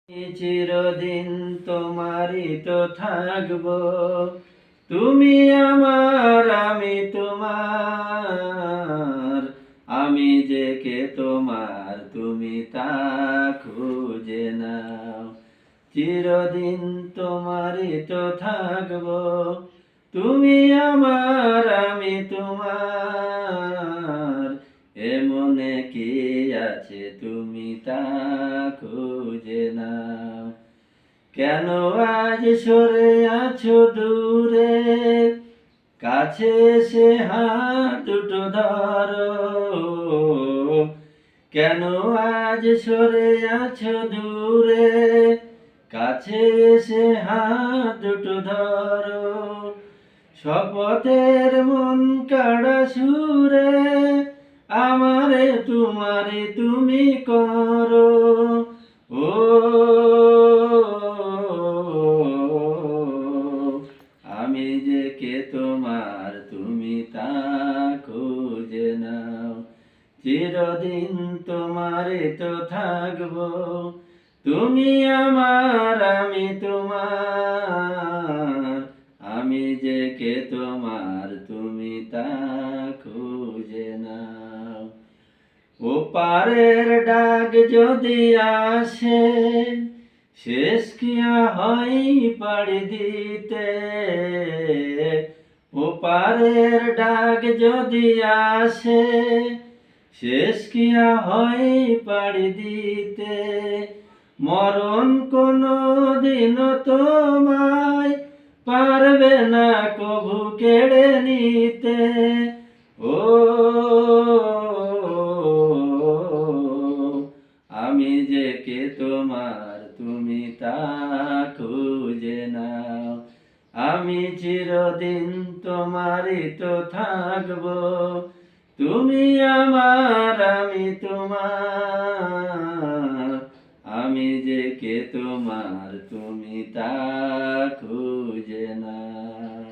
চিরদিন তোমারই তো থাকবো, তুমি আমার আমি তোমার। আমি যে কে তোমার তুমি তা খুঁজে নাও। চিরদিন তোমারই তো থাকবো, তুমি আমার আমি তোমার। এমনে কি আছে তুমি তা খুঁজে নাও। কেন আজ সরে আছো দূরে, কাছে এসে হাত দুটো ধরো। কেন আজ সরে আছো দূরে, কাছে এসে হাত দুটো ধরো। শপথের মন কাড়া সুরে আমারে তোমারে তুমি করো। ও আমি যে কে তোমার তুমি তা খুঁজে নাও। চিরদিন তোমারে তো থাকবো, তুমি আমার আমি তোমার। আমি যে কে তোমার তুমি তা খুঁজে নাও। ওপারের ডাক যদি আসে, শেষ কিয়া হয় পাড়ি দিতে। ওপারের ডাক যদি আসে, শেষ কিয়া হয় পাড়ি দিতে। মরণ কোনো দিন তোমায় পারবে না কভু কেড়ে নিতে। ও আমি যে কে তোমার তুমি তা খুঁজে নাও। আমি চিরদিন তোমারই তো থাকবো, তুমি আমার আমি তোমার। আমি যে কে তোমার তুমি তা খুঁজে নাও।